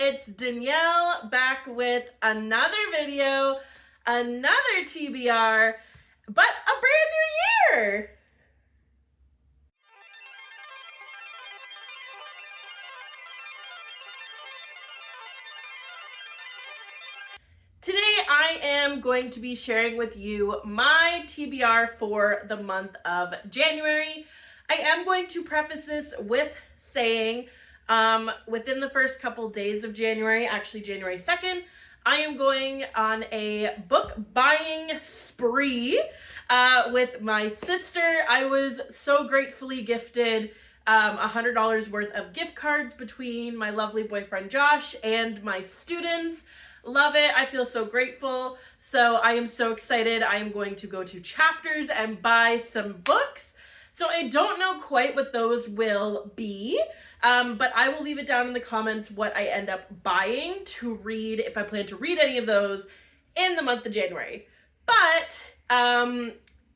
it's Danielle back with another video, another TBR, but a brand new year. Today I am going to be sharing with you my TBR for the month of January. I am going to preface this with saying within the first couple days of January, actually January 2nd, I am going on a book buying spree with my sister. I was so gratefully gifted $100 worth of gift cards between my lovely boyfriend Josh and my students. Love it. I feel so grateful. So I am so excited. I am going to go to Chapters and buy some books. So I don't know quite what those will be, but I will leave it down in the comments what I end up buying to read, if I plan to read any of those in the month of January. But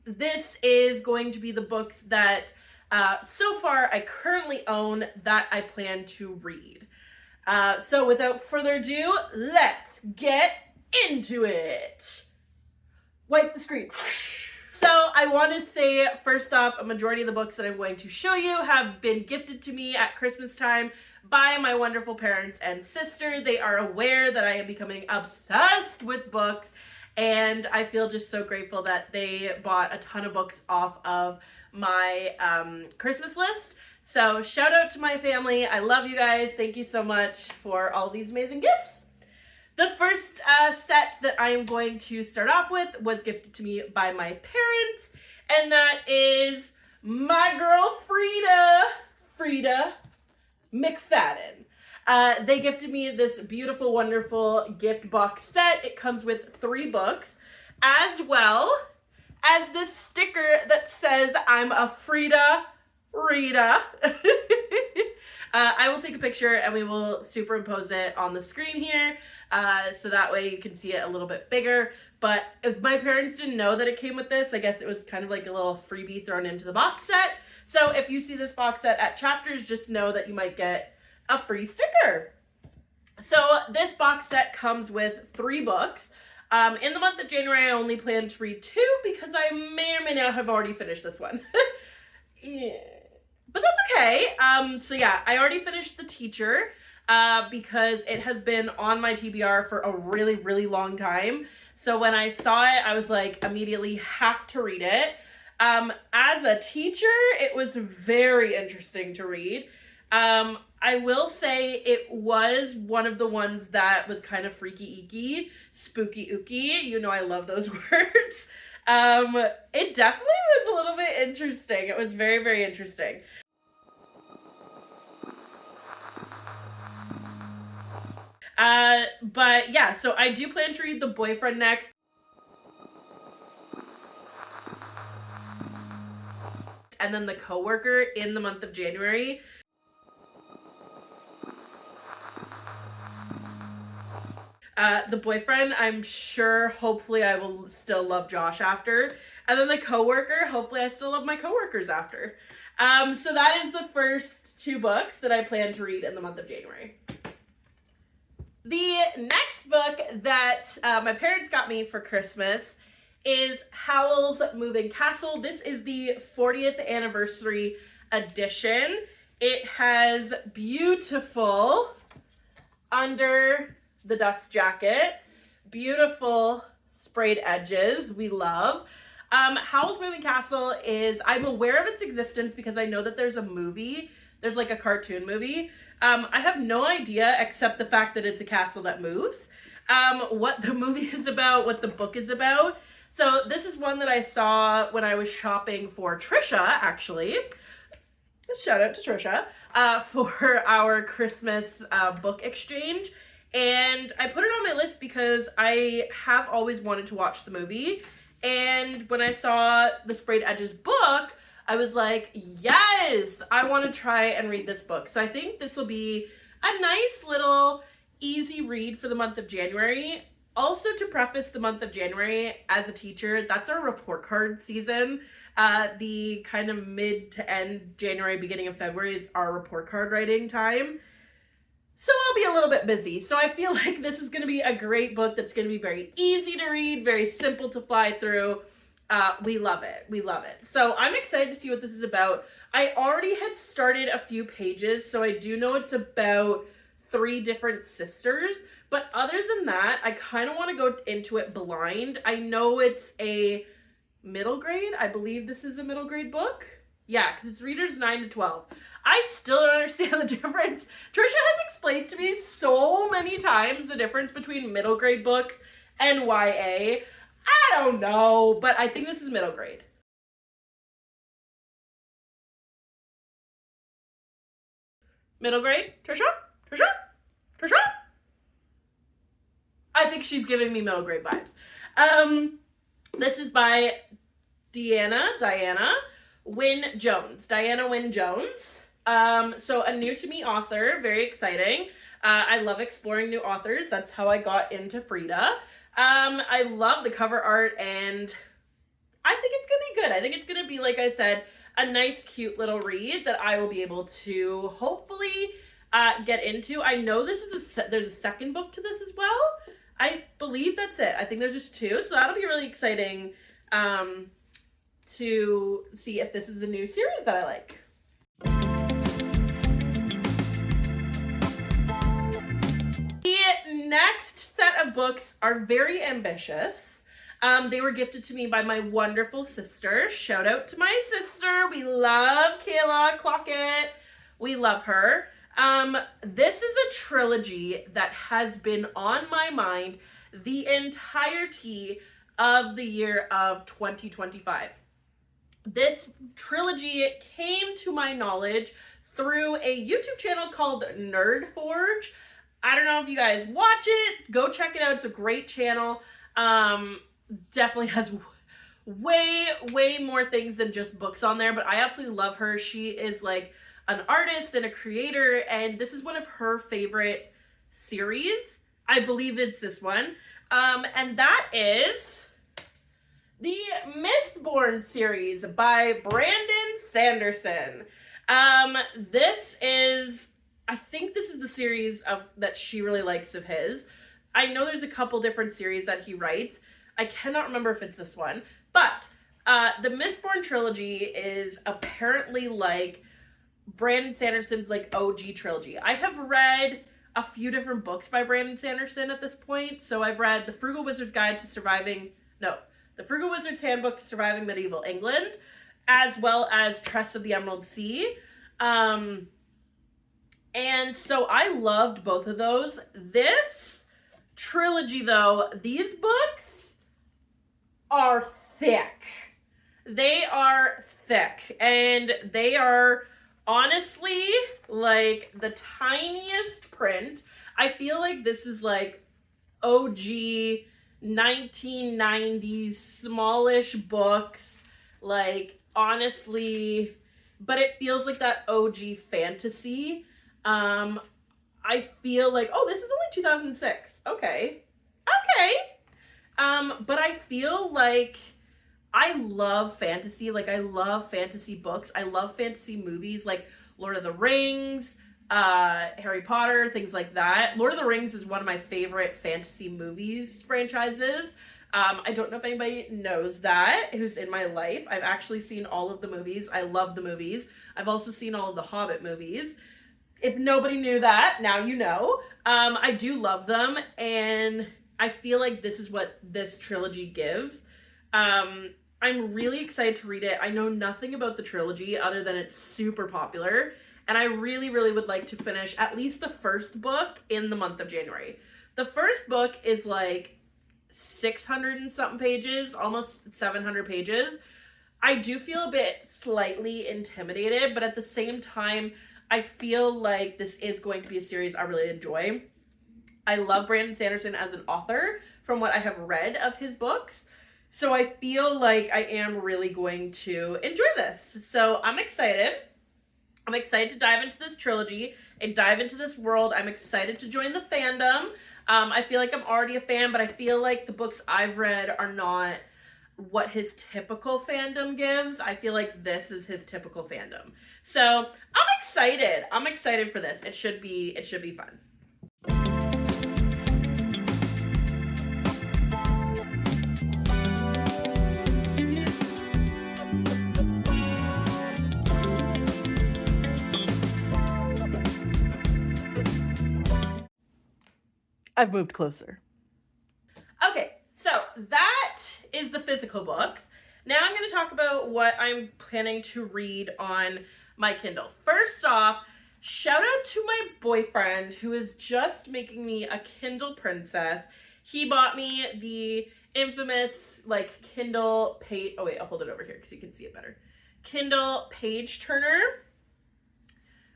this is going to be the books that so far I currently own that I plan to read. So without further ado, let's get into it. Wipe the screen. So I want to say, first off, a majority of the books that I'm going to show you have been gifted to me at Christmas time by my wonderful parents and sister. They are aware that I am becoming obsessed with books, and I feel just so grateful that they bought a ton of books off of my Christmas list. So shout out to my family. I love you guys. Thank you so much for all these amazing gifts. The first set that I am going to start off with was gifted to me by my parents, and that is my girl Freida McFadden. They gifted me this beautiful, wonderful gift box set. It comes with 3 books, as well as this sticker that says I'm a Freida Rita. I will take a picture and we will superimpose it on the screen here, so that way you can see it a little bit bigger. But if my parents didn't know that it came with this, I guess it was kind of like a little freebie thrown into the box set. So if you see this box set at Chapters, just know that you might get a free sticker. So this box set comes with 3 books. In the month of January, I only plan to read 2 because I may or may not have already finished this one. Yeah. But that's okay. So yeah, I already finished The Teacher because it has been on my TBR for a really, really long time. So when I saw it, I was like, immediately have to read it. As a teacher, it was very interesting to read. I will say it was one of the ones that was kind of freaky-icky, spooky-ooky. You know I love those words. It definitely was a little bit interesting. It was very, very interesting. But yeah, so I do plan to read The Boyfriend next. And then The Coworker in the month of January. The Boyfriend, I'm sure, hopefully I will still love Josh after. And then The Coworker, hopefully I still love my coworkers after. So that is the first 2 books that I plan to read in the month of January. The next book that my parents got me for Christmas is Howl's Moving Castle. This is the 40th anniversary edition. It has beautiful under the dust jacket, beautiful sprayed edges, we love. Howl's Moving Castle is, I'm aware of its existence because I know that there's a movie, there's like a cartoon movie. I have no idea except the fact that it's a castle that moves, what the movie is about, what the book is about. So this is one that I saw when I was shopping for Trisha, actually. Shout out to Trisha, for our Christmas book exchange. And I put it on my list because I have always wanted to watch the movie. And when I saw the Sprayed Edges book, I was like, yes, I want to try and read this book. So I think this will be a nice little easy read for the month of January. Also, to preface the month of January, as a teacher, that's our report card season. The kind of mid to end January, beginning of February is our report card writing time. So I'll be a little bit busy. So I feel like this is going to be a great book that's going to be very easy to read, very simple to fly through. We love it. We love it. So I'm excited to see what this is about. I already had started a few pages, so I do know it's about 3 different sisters. But other than that, I kind of want to go into it blind. I know it's a middle grade. I believe this is a middle grade book. Yeah, because it's readers 9 to 12. I still don't understand the difference. Trisha has explained to me so many times the difference between middle grade books and YA. I don't know, but I think this is middle grade. Middle grade? Trisha? Trisha? Trisha? I think she's giving me middle grade vibes. This is by Diana Wynne Jones. Diana Wynne Jones. So a new to me author, very exciting. I love exploring new authors. That's how I got into Freida. I love the cover art, and I think it's gonna be good. I think it's gonna be, like I said, a nice, cute little read that I will be able to hopefully get into. I know this is there's a second book to this as well. I believe that's it. I think there's just 2, so that'll be really exciting to see if this is a new series that I like. The next set of books are very ambitious. They were gifted to me by my wonderful sister. Shout out to my sister. We love Kayla Clockett. We love her. This is a trilogy that has been on my mind the entirety of the year of 2025. This trilogy came to my knowledge through a YouTube channel called Nerd Forge. I don't know if you guys watch it. Go check it out. It's a great channel. Definitely has way more things than just books on there, but I absolutely love her. She is like an artist and a creator, and this is one of her favorite series. I believe it's this one. And that is the Mistborn series by Brandon Sanderson. This is, I think this is the series that she really likes of his. I know there's a couple different series that he writes. I cannot remember if it's this one, but the Mistborn trilogy is apparently like Brandon Sanderson's like OG trilogy. I have read a few different books by Brandon Sanderson at this point. So I've read The Frugal Wizard's The Frugal Wizard's Handbook to Surviving Medieval England, as well as Tress of the Emerald Sea. And so I loved both of those. This trilogy, though, these books are thick. They are thick, and they are honestly like the tiniest print. I feel like this is like OG 1990s smallish books, like honestly, but it feels like that OG fantasy. I feel like, oh, this is only 2006. Okay. But I feel like I love fantasy. Like, I love fantasy books. I love fantasy movies like Lord of the Rings, Harry Potter, things like that. Lord of the Rings is one of my favorite fantasy movies franchises. I don't know if anybody knows that, who's in my life. I've actually seen all of the movies. I love the movies. I've also seen all of the Hobbit movies. If nobody knew that, now you know. I do love them, and I feel like this is what this trilogy gives. I'm really excited to read it. I know nothing about the trilogy other than it's super popular, and I really would like to finish at least the first book in the month of January. The first book is like 600 and something pages, almost 700 pages. I do feel a bit slightly intimidated, but at the same time, I feel like this is going to be a series I really enjoy. I love Brandon Sanderson as an author from what I have read of his books. So I feel like I am really going to enjoy this. So I'm excited. I'm excited to dive into this trilogy and dive into this world. I'm excited to join the fandom. I feel like I'm already a fan, but I feel like the books I've read are not what his typical fandom gives. I feel like this is his typical fandom. So I'm excited. I'm excited for this. It should be fun. I've moved closer. Okay, so that is the physical books. Now I'm going to talk about what I'm planning to read on my Kindle. First off, shout out to my boyfriend who is just making me a Kindle princess. He bought me the infamous Kindle page. Oh wait, I'll hold it over here because you can see it better. Kindle page turner,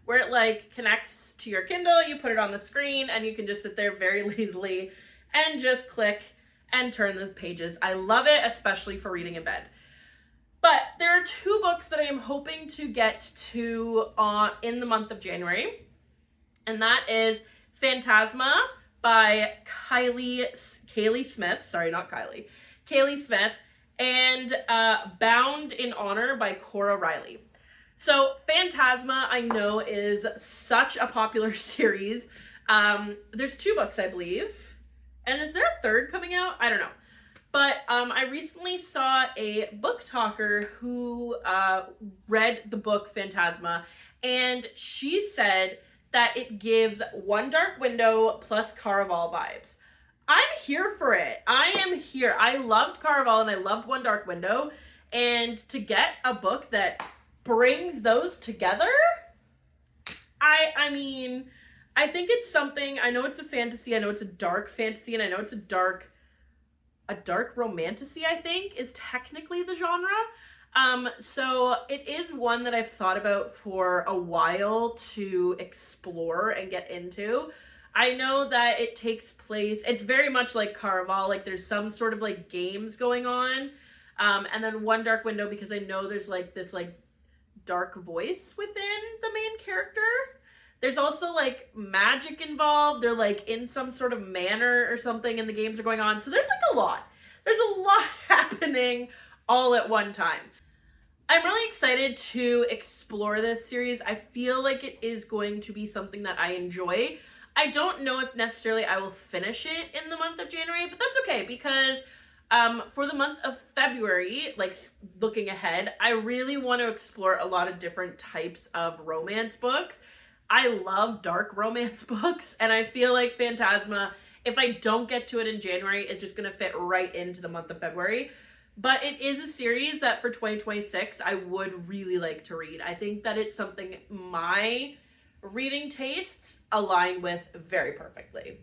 where it connects to your Kindle. You put it on the screen and you can just sit there very lazily and just click and turn the pages. I love it, especially for reading in bed. But there are two books that I am hoping to get to in the month of January. And that is Phantasma by Kaylie Smith. Sorry, not Kylie. Kaylie Smith. And Bound in Honor by Cora Reilly. So Phantasma, I know, is such a popular series. There's two books, I believe. And is there a third coming out? I don't know. But I recently saw a book talker who read the book Phantasma, and she said that it gives One Dark Window plus Caraval vibes. I'm here for it. I am here. I loved Caraval and I loved One Dark Window, and to get a book that brings those together, I mean, I think it's something. I know it's a fantasy, I know it's a dark fantasy, and I know it's a dark romantasy, I think, is technically the genre. So it is one that I've thought about for a while to explore and get into. I know that it takes place, it's very much like Caraval, there's some sort of games going on. And then One Dark Window, because I know there's this dark voice within the main character. There's also magic involved. They're in some sort of manor or something and the games are going on. So there's a lot. There's a lot happening all at one time. I'm really excited to explore this series. I feel like it is going to be something that I enjoy. I don't know if necessarily I will finish it in the month of January, but that's okay because for the month of February, looking ahead, I really want to explore a lot of different types of romance books. I love dark romance books, and I feel like Phantasma, if I don't get to it in January, is just going to fit right into the month of February. But it is a series that for 2026, I would really like to read. I think that it's something my reading tastes align with very perfectly.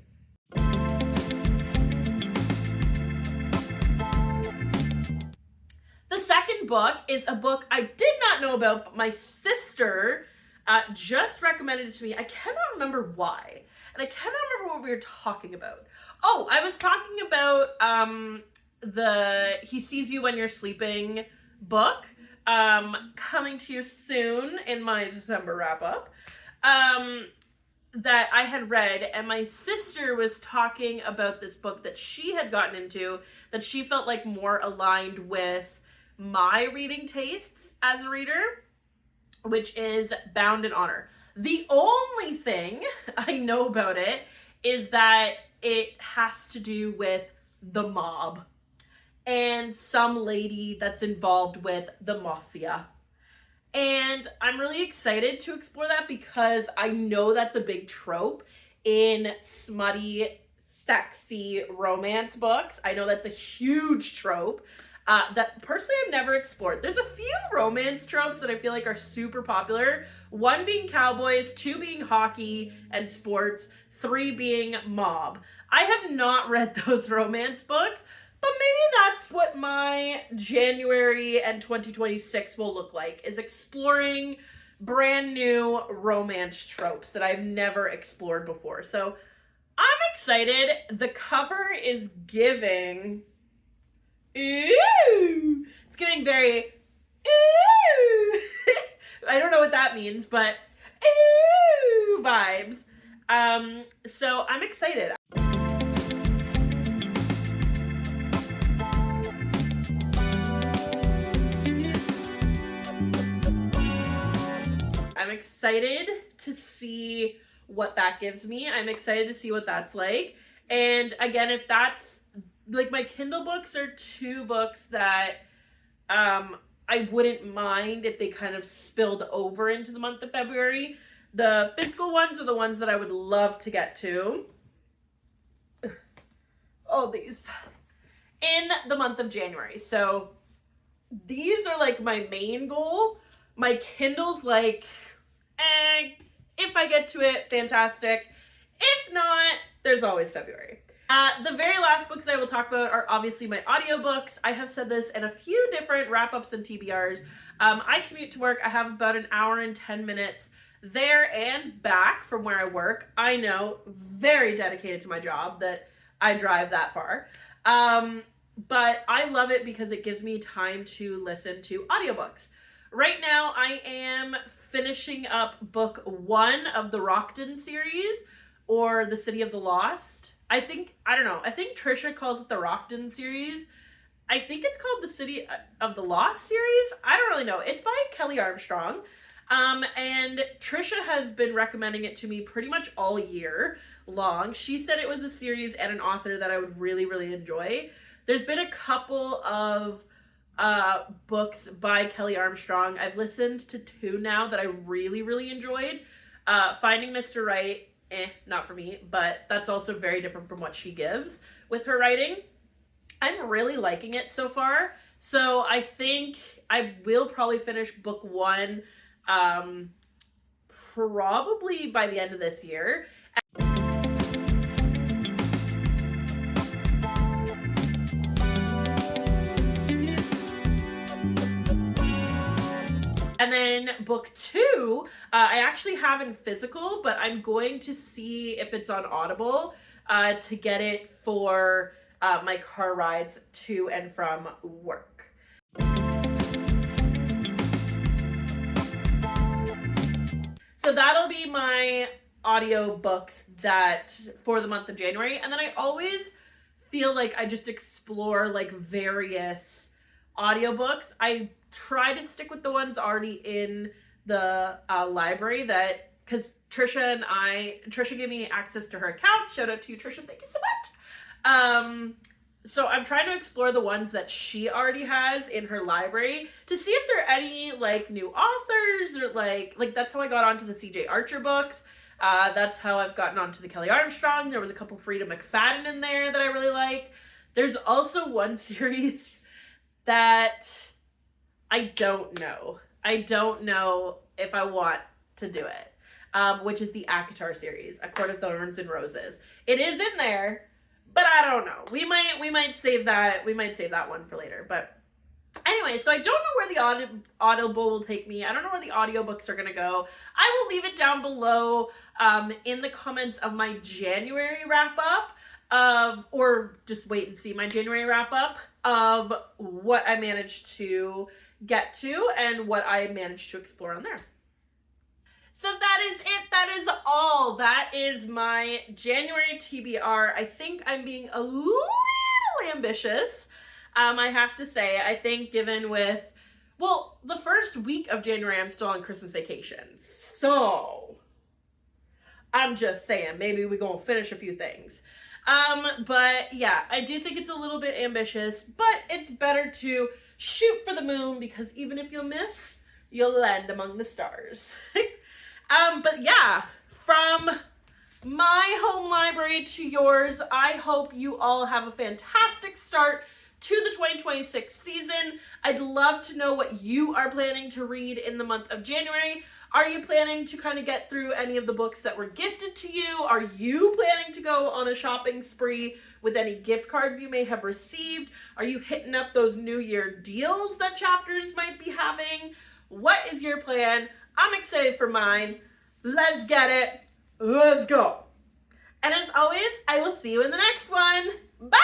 The second book is a book I did not know about, but my sister just recommended it to me. I cannot remember why. And I cannot remember what we were talking about. Oh, I was talking about the He Sees You When You're Sleeping book coming to you soon in my December wrap-up that I had read. And my sister was talking about this book that she had gotten into that she felt more aligned with my reading tastes as a reader, which is Bound in Honor. The only thing I know about it is that it has to do with the mob and some lady that's involved with the mafia. And I'm really excited to explore that because I know that's a big trope in smutty, sexy romance books. I know that's a huge trope. That personally I've never explored. There's a few romance tropes that I feel are super popular. One being cowboys, two being hockey and sports, three being mob. I have not read those romance books, but maybe that's what my January and 2026 will look like, is exploring brand new romance tropes that I've never explored before. So I'm excited. The cover is giving... Ooh! It's giving very ooh! I don't know what that means, but ooh vibes. So I'm excited. I'm excited to see what that gives me. I'm excited to see what that's like. And again, if that's like, my Kindle books are 2 books that I wouldn't mind if they kind of spilled over into the month of February. The physical ones are the ones that I would love to get to. All these. In the month of January. So these are like my main goal. My Kindle's like, if I get to it, fantastic. If not, there's always February. The very last books that I will talk about are obviously my audiobooks. I have said this in a few different wrap-ups and TBRs. I commute to work. I have about an hour and 10 minutes there and back from where I work. I know, very dedicated to my job that I drive that far. But I love it because it gives me time to listen to audiobooks. Right now, I am finishing up book 1 of the Rockton series, or The City of the Lost. I think Trisha calls it the Rockton series. I think it's called The City of the Lost series. I don't really know. It's by Kelley Armstrong. And Trisha has been recommending it to me pretty much all year long. She said it was a series and an author that I would really, really enjoy. There's been a couple of books by Kelley Armstrong. I've listened to 2 now that I really, really enjoyed. Finding Mr. Right, not for me, but that's also very different from what she gives with her writing. I'm really liking it so far. So I think I will probably finish book 1 probably by the end of this year. And then book 2, I actually have in physical, but I'm going to see if it's on Audible to get it for my car rides to and from work. So that'll be my audiobooks that for the month of January. And then I always feel like I just explore like various audiobooks. I try to stick with the ones already in the library, that because Trisha gave me access to her account. Shout out to you, Trisha. Thank you so much. So I'm trying to explore the ones that she already has in her library to see if there are any like new authors, or like that's how I got onto the CJ Archer books. That's how I've gotten onto the Kelley Armstrong. There was a couple Freida McFadden in there that I really liked. There's also one series that I don't know. I don't know if I want to do it, which is the ACOTAR series, A Court of Thorns and Roses. It is in there, but I don't know. We might save that. We might save that one for later. But anyway, so I don't know where the Audible will take me. I don't know where the audiobooks are going to go. I will leave it down below in the comments of my January wrap-up, or just wait and see my January wrap-up of what I managed to get to and what I managed to explore on there. So that is it. That is all. That is my January TBR. I think I'm being a little ambitious. I have to say, I think given with, well, the first week of January, I'm still on Christmas vacation. So I'm just saying, maybe we're going to finish a few things. But yeah, I do think it's a little bit ambitious, but it's better to shoot for the moon, because even if you miss, you'll land among the stars. But yeah, from my home library to yours, I hope you all have a fantastic start to the 2026 season. I'd love to know what you are planning to read in the month of January. Are you planning to kind of get through any of the books that were gifted to you? Are you planning to go on a shopping spree with any gift cards you may have received? Are you hitting up those New Year deals that chapters might be having? What is your plan? I'm excited for mine. Let's get it. Let's go. And as always, I will see you in the next one. Bye!